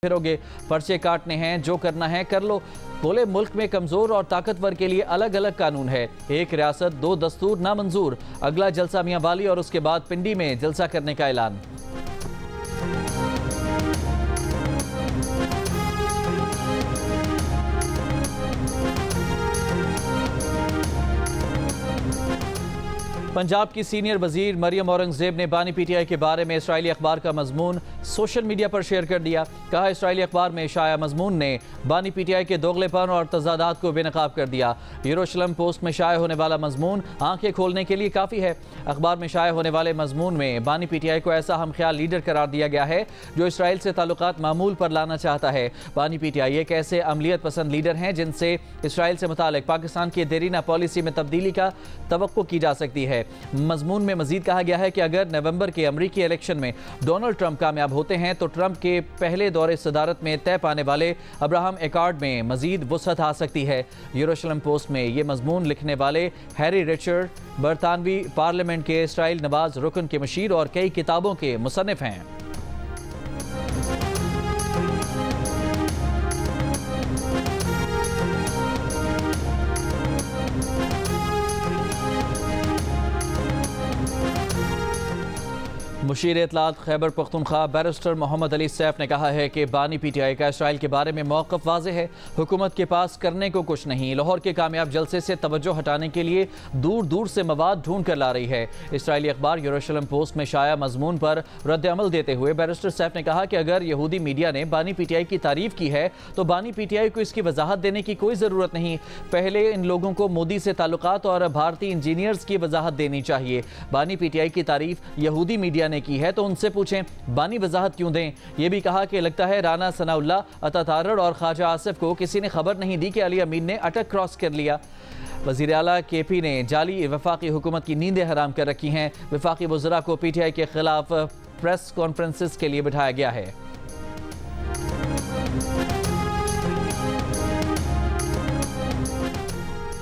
फिरोगे, पर्चे काटने हैं, जो करना है कर लो। बोले मुल्क में कमजोर और ताकतवर के लिए अलग अलग कानून है, एक रियासत दो दस्तूर नामंजूर। अगला जलसा मियां वाली और उसके बाद पिंडी में जलसा करने का ऐलान। पंजाब की सीनियर वजीर मरियम औरंगजेब ने बानी पीटीआई के बारे में इसराइली अखबार का मजमून सोशल मीडिया पर शेयर कर दिया। कहा, इसराइली अखबार में शाया मजमून ने बानी पीटीआई के दोगलेपन और तजादात को बेनकाब कर दिया। यरूशलेम पोस्ट में शाया होने वाला मजमून आंखें खोलने के लिए काफ़ी है। अखबार में शाया होने वाले मजमून में बानी पीटीआई को ऐसा हमख्याल लीडर करार दिया गया है जो इसराइल से ताल्लुकात मामूल पर लाना चाहता है। बानी पीटीआई एक ऐसे अमलियत पसंद लीडर हैं जिनसे इसराइल से मुतालिक पाकिस्तान की देरीना पॉलिसी में तब्दीली का तवक्को की जा सकती है। मजमून में मजीद कहा गया है कि अगर नवंबर के अमरीकी इलेक्शन में डोनाल्ड ट्रंप कामयाब होते हैं तो ट्रंप के पहले दौरे सदारत में तय पाने वाले अब्राहम एकॉर्ड में मजीद वुसअत आ सकती है। यरूशलेम पोस्ट में ये मजमून लिखने वाले हैरी रिचर्ड बरतानवी पार्लियामेंट के इसराइल नवाज रुकन के मशीर और कई किताबों के मुसन्निफ हैं। मुशीर इत्तलात खैबर पख्तूनख्वा बैरिस्टर मोहम्मद अली सैफ ने कहा है कि बानी पीटीआई का इसराइल के बारे में मौक़िफ़ वाज़ेह है। हुकूमत के पास करने को कुछ नहीं। लाहौर के कामयाब जलसे से तवज्जो हटाने के लिए दूर दूर से मवाद ढूंढ कर ला रही है। इसराइली अखबार यरूशलेम पोस्ट में शाया मजमून पर रद्द अमल देते हुए बैरिस्टर सैफ ने कहा कि अगर यहूदी मीडिया ने बानी पीटीआई की तारीफ की है तो बानी पीटीआई को इसकी वजाहत देने की कोई ज़रूरत नहीं। पहले इन लोगों को मोदी से ताल्लुकात और भारतीय इंजीनियर्स की वजाहत देनी चाहिए। बानी पीटीआई की तारीफ यहूदी मीडिया ने की है तो उनसे पूछें बानी वजाहत क्यों दें। यह भी कहा कि लगता है राना सनाउल्लाह, अता तारड़ और ख्वाजा आसिफ को किसी ने खबर नहीं दी कि अली अमीन ने अटक क्रॉस कर लिया। वज़ीर आला केपी ने जाली वफाकी हुकूमत की नींदें हराम कर रखी हैं। वफाकी वज़रा को पीटीआई के खिलाफ प्रेस कॉन्फ्रेंसेस के लिए बिठाया गया है।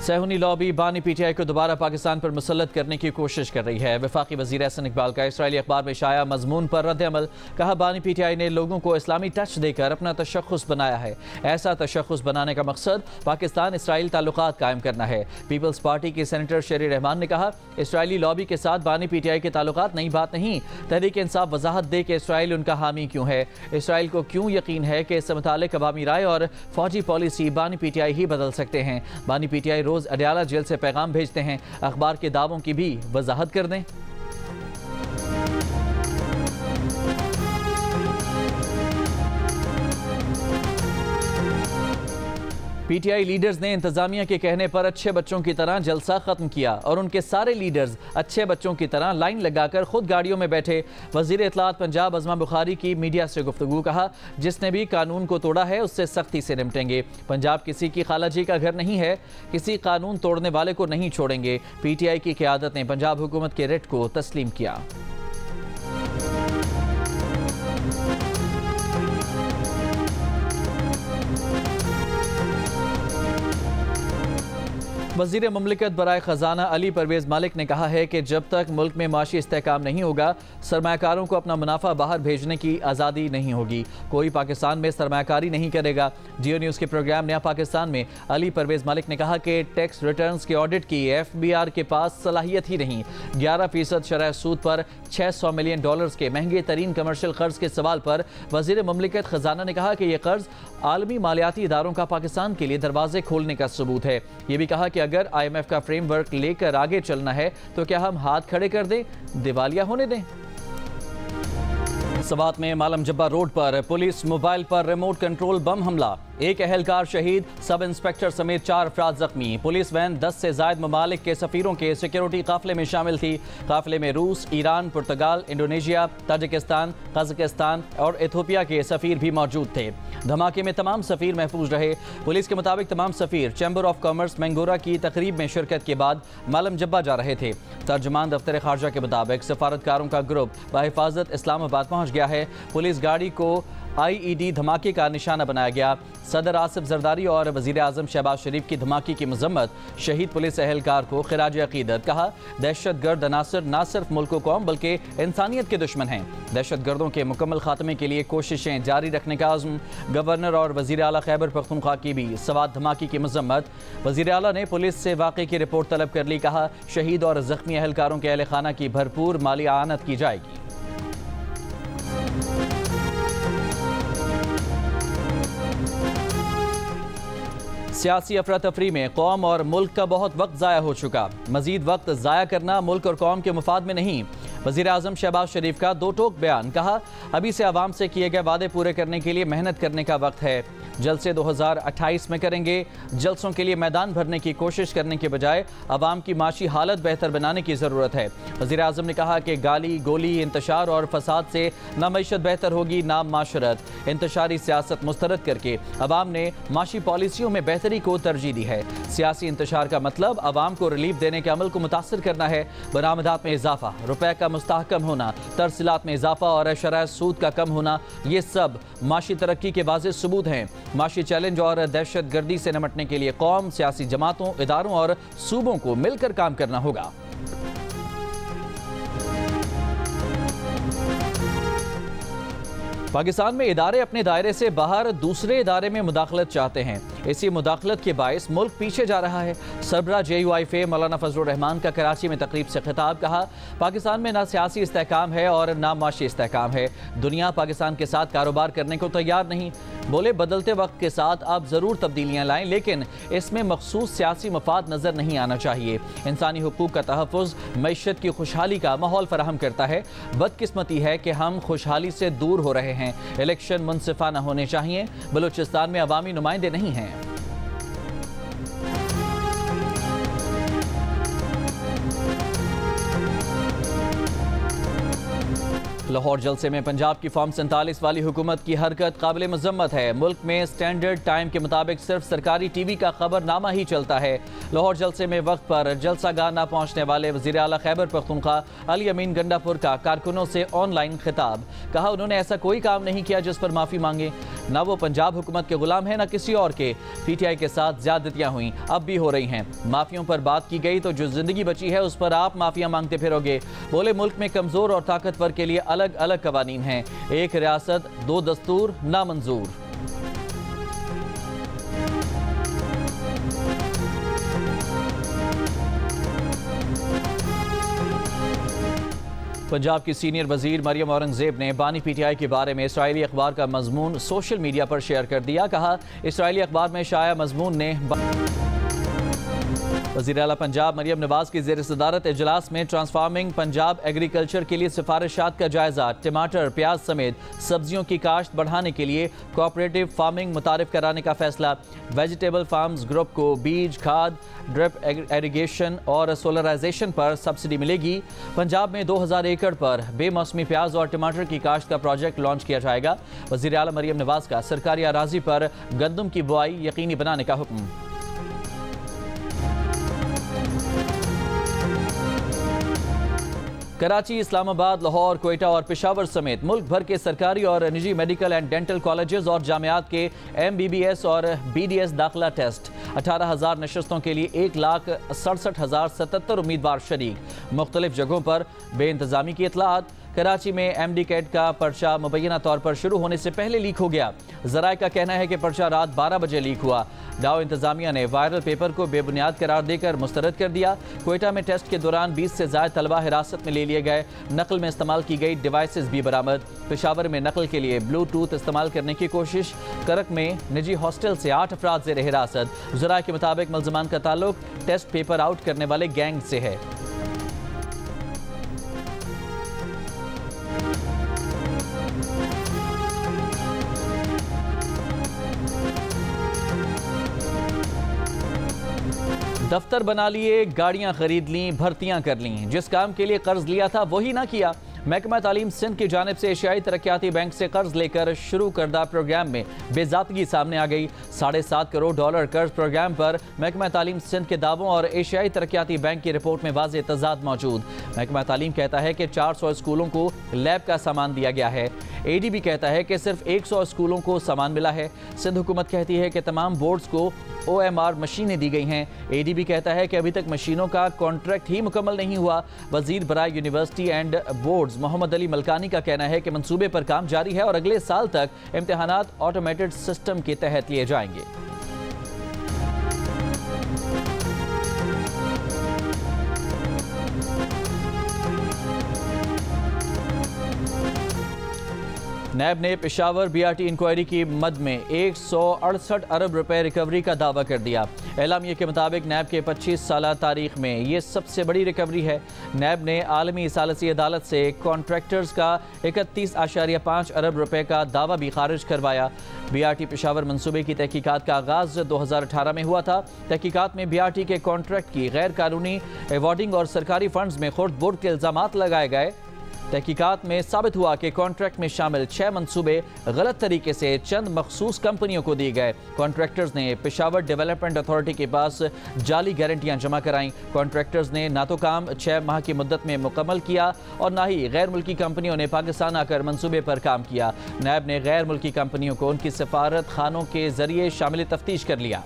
सहूनी लॉबी बानी पीटीआई को दोबारा पाकिस्तान पर मुसल्लत करने की कोशिश कर रही है। वफाकी वज़ीर एहसन इकबाल का इसराइली अखबार में शाया मजमून पर रद्द अमल। कहा, बानी पीटीआई ने लोगों को इस्लामी टच देकर अपना तशख़्ख़ुस बनाया है। ऐसा तशख़्ख़ुस बनाने का मकसद पाकिस्तान इसराइल ताल्लुकात कायम करना है। पीपल्स पार्टी के सेनेटर शेरी रहमान ने कहा, इसराइली लॉबी के साथ बानी पीटीआई के ताल्लुकात नई बात नहीं। तहरीक इंसाफ वजाहत दे कि इसराइल उनका हामी क्यों है। इसराइल को क्यों यकीन है कि इससे मुतालिक अवामी राय और फौजी पॉलिसी बानी पीटीआई ही बदल सकते हैं। बानी पीटीआई रोज़ अडयाला जेल से पैगाम भेजते हैं। अखबार के दावों की भी वजाहत कर दें। पीटीआई लीडर्स ने इंतजामिया के कहने पर अच्छे बच्चों की तरह जलसा खत्म किया और उनके सारे लीडर्स अच्छे बच्चों की तरह लाइन लगाकर खुद गाड़ियों में बैठे। वजीर इत्तलात पंजाब अज़मा बुखारी की मीडिया से गुफ्तगू। कहा, जिसने भी कानून को तोड़ा है उससे सख्ती से निपटेंगे। पंजाब किसी की खालाजी का घर नहीं है, किसी कानून तोड़ने वाले को नहीं छोड़ेंगे। पीटीआई की क़यादत ने पंजाब हुकूमत के रिट को तस्लीम किया। वज़ीर ममलिकत बराए ख़जाना अली परवेज़ मालिक ने कहा है कि जब तक मुल्क में माशी इस्तेहकाम नहीं होगा सरमायाकारों को अपना मुनाफा बाहर भेजने की आज़ादी नहीं होगी। कोई पाकिस्तान में सरमायाकारी नहीं करेगा। जियो न्यूज़ के प्रोग्राम नया पाकिस्तान में अली परवेज़ मालिक ने कहा कि टैक्स रिटर्न्स के ऑडिट की FBR के पास सलाहियत ही नहीं। 11% शरह सूद पर $600 मिलियन के महंगे तरीन कमर्शियल कर्ज के सवाल पर वज़ीर ममलिकत ख़जाना ने कहा कि यह कर्ज आलमी मालियाती इदारों का पाकिस्तान के लिए दरवाजे खोलने का सबूत है। ये भी कहा कि अगर IMF का फ्रेमवर्क लेकर आगे चलना है तो क्या हम हाथ खड़े कर दें, दिवालिया होने दें। सवात में मालम जब्बा रोड पर पुलिस मोबाइल पर रिमोट कंट्रोल बम हमला। एक अहलकार शहीद, सब इंस्पेक्टर समेत 4 अफराद जख्मी। पुलिस वैन 10 से ज़ायद ममालिक के सफ़ीरों के सिक्योरिटी काफिले में शामिल थी। काफिले में रूस, ईरान, पुर्तगाल, इंडोनेशिया, ताजिकिस्तान, कज़ाकिस्तान और इथियोपिया के सफ़ीर भी मौजूद थे। धमाके में तमाम सफ़ीर महफूज रहे। पुलिस के मुताबिक तमाम सफ़ीर चैम्बर ऑफ कॉमर्स मैंगोरा की तकरीब में शिरकत के बाद मालम जब्बा जा रहे थे। तर्जुमान दफ्तर खारजा के मुताबिक सफारतकारों का ग्रुप बहिफाजत इस्लामाबाद पहुँच गया है। पुलिस गाड़ी को IED धमाके का निशाना बनाया गया। सदर आसिफ जरदारी और वजीर आजम शहबाज शरीफ की धमाके की मजम्मत, शहीद पुलिस एहलकार को खिराज अकीदत। कहा, दहशतगर्द अनासर न सिर्फ मुल्क व कौम बल्कि इंसानियत के दुश्मन हैं। दहशतगर्दों के मुकम्मल खात्मे के लिए कोशिशें जारी रखने का आज़म। गवर्नर और वजीर आला खैबर पख्तूनख्वा की भी सवात धमाके की मजम्मत। वजीर आला ने पुलिस से वाक़े की रिपोर्ट तलब कर ली। कहा, शहीद और जख्मी एहलकारों के अहल खाना की भरपूर माली आनत की जाएगी। सियासी अफरा तफरी में कौम और मुल्क का बहुत वक्त ज़ाया हो चुका। मजीद वक्त ज़ाया करना मुल्क और कौम के मुफाद में नहीं। वज़ीर आज़म शहबाज शरीफ का दो टोक बयान। कहा, अभी से आवाम से किए गए वादे पूरे करने के लिए मेहनत करने का वक्त है। जलसे 2028 में करेंगे। जलसों के लिए मैदान भरने की कोशिश करने के बजाय आवाम की माशी हालत बेहतर बनाने की ज़रूरत है। वज़ीर आज़म ने कहा कि गाली गोली, इंतशार और फसाद से ना मईशत बेहतर होगी ना माशरत। इंतशारी सियासत मुस्तरद करके आवाम ने माशी पॉलिसियों में बेहतरी को तरजीह दी है। सियासी इंतशार का मतलब आवाम को रिलीफ देने के अमल को मुतासर करना है। बरामदात में इजाफा, रुपए का मुस्तहकम होना, तरसीलात में इजाफा और शरह सूद का कम होना, ये सब माशी तरक्की के वाज़ेह सबूत हैं। माशी चैलेंज और दहशत गर्दी से निपटने के लिए कौम, सियासी जमातों, इदारों और सूबों को मिलकर काम करना होगा। पाकिस्तान में इदारे अपने दायरे से बाहर दूसरे इदारे में मुदाखलत चाहते हैं। इसी मुदाखलत के बायस मुल्क पीछे जा रहा है। सरबराह JUIFA मौलाना फजलुर रहमान का कराची में तकरीब से खिताब। कहा, पाकिस्तान में ना सियासी इस्तेहकाम है और ना माशी इस्तेहकाम है। दुनिया पाकिस्तान के साथ कारोबार करने को तैयार नहीं। बोले, बदलते वक्त के साथ आप ज़रूर तब्दीलियाँ लाएं, लेकिन इसमें मखसूस सियासी मफाद नज़र नहीं आना चाहिए। इंसानी हुकूक का तहफ़्फ़ुज़ मईशत की खुशहाली का माहौल फराहम करता है। बदकिस्मती है कि हम खुशहाली से दूर हो रहे हैं। इलेक्शन मुनसिफाना होने चाहिए। बलूचिस्तान में अवामी नुमाइंदे नहीं हैं। लाहौर जलसे में पंजाब की फॉर्म 47 वाली हुकूमत की हरकत काबिल मजम्मत है। मुल्क में स्टैंडर्ड टाइम के मुताबिक सिर्फ सरकारी TV का खबरनामा ही चलता है। लाहौर जलसे में वक्त पर जलसागाह न पहुंचने वाले वज़ीर आला खैबर पख्तूनख्वा अली अमीन गंडापुर का कारकुनों से ऑनलाइन खिताब। कहा, उन्होंने ऐसा कोई काम नहीं किया जिस पर माफ़ी मांगे। ना वो पंजाब हुकूमत के गुलाम है, ना किसी और के। PTI के साथ ज्यादतियाँ हुई, अब भी हो रही हैं। माफियों पर बात की गई तो जो जिंदगी बची है उस पर आप माफिया मांगते फिरोगे। बोले, मुल्क में कमजोर और ताकतवर के लिए अलग अलग कवानीन हैं। एक रियासत दो दस्तूर नामंजूर। पंजाब की सीनियर वजीर मरियम औरंगजेब ने बानी PTI के बारे में इसराइली अखबार का मजमून सोशल मीडिया पर शेयर कर दिया। कहा, इसराइली अखबार में शाया मजमून ने वज़ीर आला पंजाब मरियम नवाज की ज़ेर सदारत इजलास में ट्रांसफार्मिंग पंजाब एग्रीकल्चर के लिए सिफारिशात का जायजा। टमाटर, प्याज समेत सब्जियों की काश्त बढ़ाने के लिए कोऑपरेटिव फार्मिंग मुतारिफ कराने का फैसला। वेजिटेबल फार्म्स ग्रुप को बीज, खाद, ड्रिप इरिगेशन और सोलराइजेशन पर सब्सिडी मिलेगी। पंजाब में 2000 एकड़ पर बेमौसमी प्याज और टमाटर की काश्त का प्रोजेक्ट लॉन्च किया जाएगा। वज़ीर आला मरियम नवाज का सरकारी अराजी पर गंदम की बुआई यकीनी बनाने का हुक्म। कराची, इस्लामाबाद, लाहौर, कोयटा और पेशावर समेत मुल्क भर के सरकारी और निजी मेडिकल एंड डेंटल कॉलेजेस और जामियात के MBBS और BDS दाखिला टेस्ट। 18,000 नशस्तों के लिए 1,67,077 उम्मीदवार शरीक। मुख्तलिफ जगहों पर बेइंतजामी की इतलात। कराची में MD कैट का पर्चा मुबैना तौर पर शुरू होने से पहले लीक हो गया। ज़राए का कहना है कि पर्चा रात 12 बजे लीक हुआ। डाओ इंतजामिया ने वायरल पेपर को बेबुनियाद करार देकर मुस्तरद कर दिया। कोयटा में टेस्ट के दौरान 20 से ज़ायद तलबा हिरासत में ले लिए गए। नकल में इस्तेमाल की गई डिवाइसेस भी बरामद। पेशावर में नकल के लिए ब्लूटूथ इस्तेमाल करने की कोशिश। करक में निजी हॉस्टल से 8 अफराद ज़ेर हिरासत। ज़राए के मुताबिक मुल्ज़मान का ताल्लुक टेस्ट पेपर आउट करने वाले गैंग से है। दफ्तर बना लिए, गाड़ियां खरीद लीं, भर्तियां कर लीं। जिस काम के लिए कर्ज लिया था वही ना किया। महकमा तालीम सिंध की जानिब से एशियाई तरक्याती बैंक से कर्ज लेकर शुरू करदा प्रोग्राम में बेजातगी सामने आ गई। $7.5 करोड़ कर्ज प्रोग्राम पर महकमा तालीम सिंध के दावों और एशियाई तरक्याती बैंक की रिपोर्ट में वाज़ेह तज़ाद मौजूद। महकमा तालीम कहता है कि 400 स्कूलों को लैब का सामान दिया गया है। ADB कहता है कि सिर्फ 100 स्कूलों को सामान मिला है। सिंध हुकूमत कहती है कि तमाम बोर्ड्स को OMR मशीनें दी गई हैं। ADB कहता है कि अभी तक मशीनों का कॉन्ट्रैक्ट ही मुकम्मल नहीं हुआ। वजीर बराए university and boards Mohammad Ali Malkani का कहना है कि मंसूबे पर काम जारी है और अगले साल तक इम्तिहानात ऑटोमेटेड सिस्टम के तहत लिए जाएंगे। नैब ने पेशावर BRT इंक्वायरी की मद में 168 अरब रुपए रिकवरी का दावा कर दिया। एलामिया के मुताबिक नैब के 25 साल तारीख में ये सबसे बड़ी रिकवरी है। नैब ने आलमी सालसी अदालत से कॉन्ट्रैक्टर्स का 31.5 अरब रुपए का दावा भी खारिज करवाया। BRT पेशावर मंसूबे की तहकीकात का आगाज़ 2018 में हुआ था। तहकीकात में BRT के कॉन्ट्रैक्ट की गैर कानूनी अवॉर्डिंग और सरकारी फंड्स में खुर्द बुर्द के इल्ज़ामात लगाए गए। तहकीकात में साबित हुआ कि कॉन्ट्रैक्ट में शामिल 6 मंसूबे गलत तरीके से चंद मखसूस कंपनियों को दिए गए। कॉन्ट्रैक्टर्स ने पेशावर डेवलपमेंट अथॉरिटी के पास जाली गारंटियां जमा कराईं। कॉन्ट्रैक्टर्स ने ना तो काम 6 माह की मुद्दत में मुकम्मल किया और ना ही गैर मुल्की कंपनियों ने पाकिस्तान आकर मंसूबे पर काम किया। नैब ने गैर मुल्की कंपनियों को उनकी सफारत खानों के जरिए शामिल तफ्तीश कर लिया।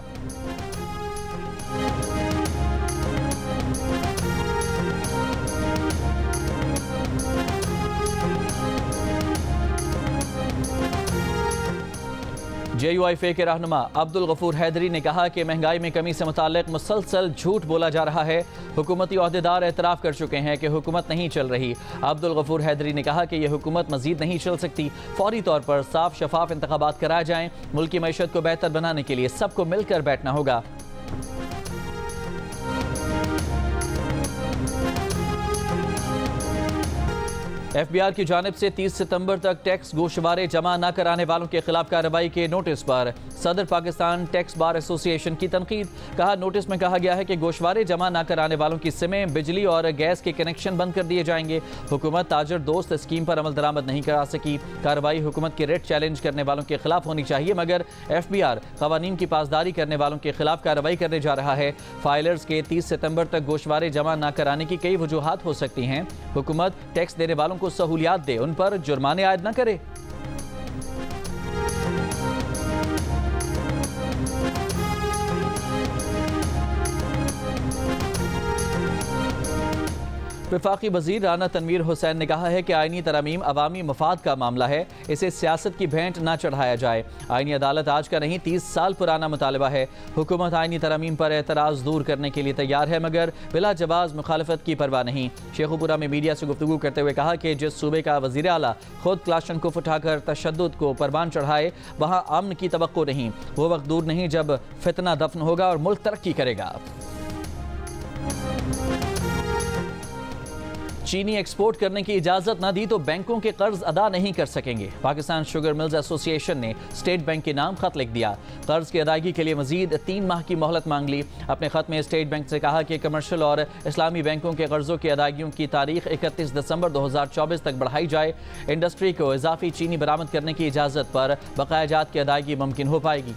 JUIFA के रहनुमा अब्दुल गफूर हैदरी ने कहा कि महंगाई में कमी से मुताल्लिक मुसलसल झूठ बोला जा रहा है। हुकूमती ओहदेदार एतराफ़ कर चुके हैं कि हुकूमत नहीं चल रही। अब्दुल गफूर हैदरी ने कहा कि यह हुकूमत मजीद नहीं चल सकती। फौरी तौर पर साफ शफाफ इंतखाबात कराए जाएं। मुल्क की मईशत को बेहतर बनाने के लिए सबको मिलकर बैठना होगा। FBI की जानिब से 30 सितंबर तक टैक्स गोशवारे जमा न कराने वालों के खिलाफ कार्रवाई के नोटिस पर सदर पाकिस्तान टैक्स बार एसोसिएशन की तनकीद। कहा नोटिस में कहा गया है कि गोशवारे जमा न कराने वालों की सिमें, बिजली और गैस के कनेक्शन बंद कर दिए जाएंगे। हुकूमत ताजर दोस्त स्कीम पर अमल दरामद नहीं करा सकी। कार्रवाई हुकूमत के रेट चैलेंज करने वालों के खिलाफ होनी चाहिए, मगर FBI कवानीन की पासदारी करने वालों के खिलाफ कार्रवाई करने जा रहा है। फाइलर्स के 30 सितंबर तक गोशवारे जमा न कराने की कई वजूहात हो सकती हैं। हुकूमत टैक्स देने वालों को सहूलियात दे, उन पर जुर्माने आयद न करे। वफाकी वज़ीर राना तनवीर हुसैन ने कहा है कि आईनी तरमीम अवामी मफाद का मामला है, इसे सियासत की भेंट ना चढ़ाया जाए। आईनी अदालत आज का नहीं 30 साल पुराना मुतालबा है। हुकूमत आईनी तरमीम पर एतराज़ दूर करने के लिए तैयार है, मगर बिला जवाज़ मुखालफत की परवाह नहीं। शेखुपुरा में मीडिया से गुफ्तगू करते हुए कहा कि जिस सूबे का वज़ीर आला खुद क्लाशनकोफ उठाकर तशद्दुद को परवान चढ़ाए, वहाँ अमन की तवक्को नहीं। वो वक्त दूर नहीं जब फितना दफन होगा और मुल्क तरक्की करेगा। चीनी एक्सपोर्ट करने की इजाजत न दी तो बैंकों के कर्ज अदा नहीं कर सकेंगे। पाकिस्तान शुगर मिल्स एसोसिएशन ने स्टेट बैंक के नाम खत लिख दिया। कर्ज की अदायगी के लिए मजीद 3 माह की मोहलत मांग ली। अपने खत में स्टेट बैंक से कहा कि कमर्शियल और इस्लामी बैंकों के कर्जों की अदायगियों की तारीख 31 दिसंबर 2024 तक बढ़ाई जाए। इंडस्ट्री को इजाफी चीनी बरामद करने की इजाजत पर बकाया जात की अदायगी मुमकिन हो पाएगी।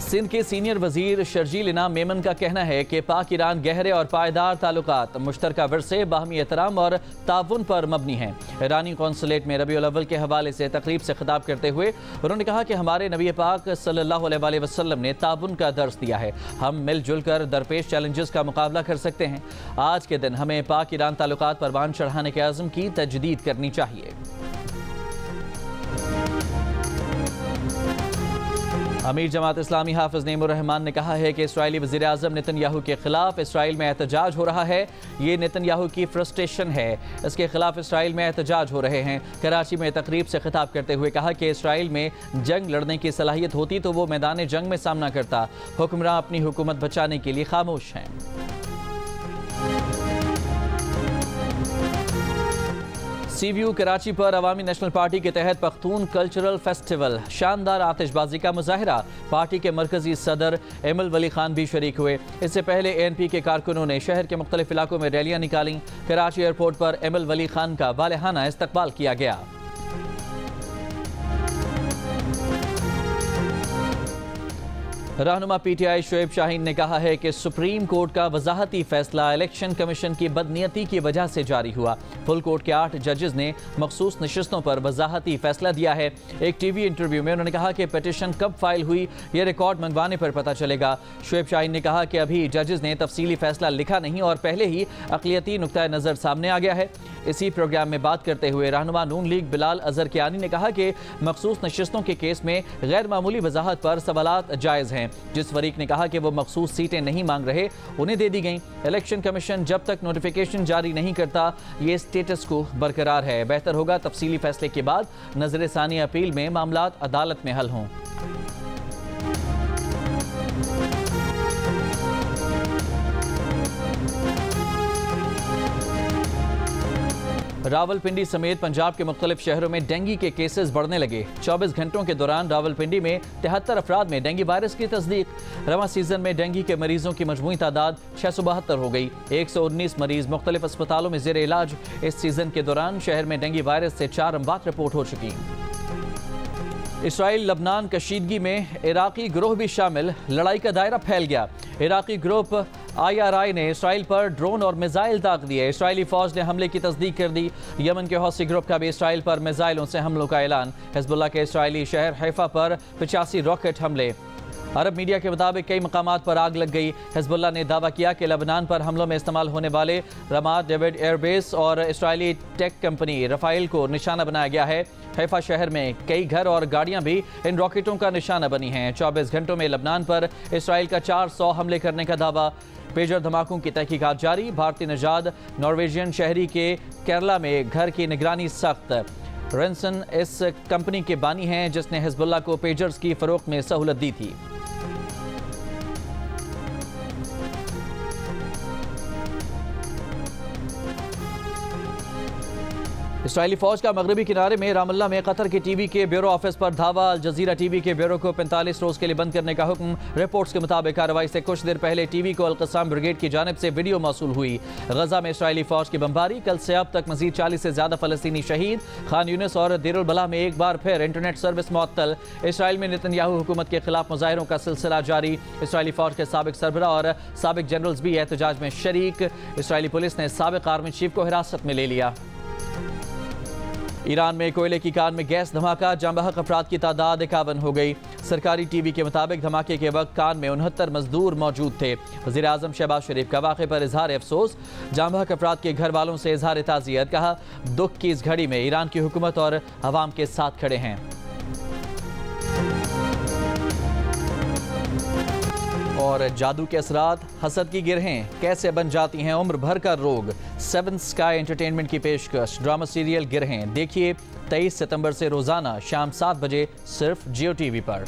सिंध के सीनियर वजीर शर्जील इनाम मेमन का कहना है कि पाक ईरान गहरे और पायदार ताल्लुकात, मुश्तरका विरसे, बाहमी एहतराम और ताउन पर मबनी हैं। ईरानी कौंसलेट में रबीउल अव्वल के हवाले से तकरीब से खिताब करते हुए उन्होंने कहा कि हमारे नबी पाक सल्लल्लाहु अलैहि वसल्लम ने ताउन का दर्स दिया है। हम मिलजुल कर दरपेश चैलेंजेस का मुकाबला कर सकते हैं। आज के दिन हमें पाक ईरान ताल्लुकात परवान चढ़ाने के आज़म की तजदीद करनी चाहिए। अमीर जमात इस्लामी हाफिज नेमुर रहमान ने कहा है कि इस्राएली वज़ीर आज़म नेतन्याहू के खिलाफ इसराइल में एहतजाज हो रहा है। ये नेतन्याहू की फ्रस्ट्रेशन है, इसके खिलाफ इसराइल में एहतजाज हो रहे हैं। कराची में तकरीब से खिताब करते हुए कहा कि इसराइल में जंग लड़ने की सलाहियत होती तो वो मैदान जंग में सामना करता। हुक्मरान अपनी हुकूमत बचाने के लिए खामोश हैं। सीव्यू कराची पर अवामी नेशनल पार्टी के तहत पख्तून कल्चरल फेस्टिवल, शानदार आतिशबाजी का मुजाहिरा। पार्टी के मरकजी सदर एमल वली खान भी शरीक हुए। इससे पहले ANP के कारकुनों ने शहर के मुख्तलिफ इलाकों में रैलियां निकाली। कराची एयरपोर्ट पर एमल वली खान का वालेहाना इस्तकबाल किया गया। रहनुमा PTI शोएब शाहीन ने कहा है कि सुप्रीम कोर्ट का वजाहती फैसला इलेक्शन कमीशन की बदनीयती की वजह से जारी हुआ। फुल कोर्ट के 8 जजेस ने मखसूस नशिस्तों पर वजाहती फैसला दिया है। एक TV इंटरव्यू में उन्होंने कहा कि पिटीशन कब फाइल हुई यह रिकॉर्ड मंगवाने पर पता चलेगा। शोएब शाहीन ने कहा कि अभी जजेस ने तफसीली फैसला लिखा नहीं और पहले ही अक़लियती नुक्ता नज़र सामने आ गया है। इसी प्रोग्राम में बात करते हुए रहनुमा नून लीग बिलाल अजहर कियानी ने कहा कि मखसूस नशिस्तों के केस में गैर मामूली वजाहत पर सवालात जायज़ हैं। जिस फरीक ने कहा कि वो मखसूस सीटें नहीं मांग रहे उन्हें दे दी गई। इलेक्शन कमीशन जब तक नोटिफिकेशन जारी नहीं करता ये स्टेटस को बरकरार है। बेहतर होगा तफसीली फैसले के बाद नजर सानी अपील में मामलात अदालत में हल हों। रावलपिंडी समेत पंजाब के मुख्तलिफ शहरों में डेंगू के केसेस बढ़ने लगे। 24 घंटों के दौरान रावलपिंडी में 73 अफराद में डेंगू वायरस की तस्दीक। रवां सीजन में डेंगू के मरीजों की मजमूई तादाद 672 हो गई। 119 मरीज मुख्तलिफ अस्पतालों में जेर इलाज। इस सीजन के दौरान शहर में डेंगू वायरस से 4 अमवात रिपोर्ट हो चुकी। इसराइल लबनान कशीदगी में इराकी ग्रोह भी शामिल। लड़ाई का दायरा फैल गया। इराकी ग्रुप IRI ने इसराइल पर ड्रोन और मिसाइल दाग दिए। इसराइली फौज ने हमले की तस्दीक कर दी। यमन के हौसी ग्रुप का भी इसराइल पर मिसाइलों से हमलों का ऐलान। हिजबुल्लाह के इसराइली शहर हैफा पर 85 रॉकेट हमले। अरब मीडिया के मुताबिक कई मकामात पर आग लग गई। हिजबुल्लाह ने दावा किया कि लबनान पर हमलों में इस्तेमाल होने वाले रमाद डेविड एयरबेस और इसराइली टेक कंपनी रफाइल को निशाना बनाया गया है। हैफा शहर में कई घर और गाड़ियां भी इन रॉकेटों का निशाना बनी हैं। 24 घंटों में लबनान पर इसराइल का 400 हमले करने का दावा। पेजर धमाकों की तहकीकात जारी। भारतीय नजाद नॉर्वेजियन शहरी के केरला में घर की निगरानी सख्त। रेंसन इस कंपनी के बानी हैं जिसने हिजबुल्लाह को पेजर्स की फरोख्त में सहूलत दी थी। इसराइली फौज का मगरबी किनारे में रामल्ला में कतर के TV के ब्यूरो ऑफिस पर धावा। अल जजीरा TV के ब्यूरो को 45 रोज के लिए बंद करने का हुक्म। रिपोर्ट्स के मुताबिक कार्रवाई से कुछ देर पहले TV को अल कसाम ब्रिगेड की जानिब से वीडियो मौसूल हुई। गजा में इसराइली फौज की बमबारी। कल से अब तक मजीद 40 से ज्यादा फलस्तीनी शहीद। खान यूनिस और देरुल बला में एक बार फिर इंटरनेट सर्विस मुअत्तल। इसराइल में नेतन्याहू हुकूमत के खिलाफ मुजाहिरों का सिलसिला जारी। इसराइली फौज के साबिक सरबरा और साबिक जनरल्स भी एहतजाज में शरीक। इसराइली पुलिस ने साबिक आर्मी चीफ को हिरासत में ले लिया। ईरान में कोयले की कान में गैस धमाका। जांबहक अफराद की तादाद 51 हो गई। सरकारी TV के मुताबिक धमाके के वक्त कान में 69 मजदूर मौजूद थे। वज़ीर आज़म शहबाज शरीफ का वाक़े पर इजहार अफसोस। जांबहक अफराद के घर वालों से इजहार ताज़ियत। कहा दुख की इस घड़ी में ईरान की हुकूमत और अवाम के साथ खड़े हैं। और जादू के असरात, हसद की गिरहें कैसे बन जाती हैं उम्र भर का रोग। 7 स्काई एंटरटेनमेंट की पेशकश ड्रामा सीरियल गिरहें देखिए 23 सितंबर से रोजाना शाम 7 बजे सिर्फ जियो TV पर।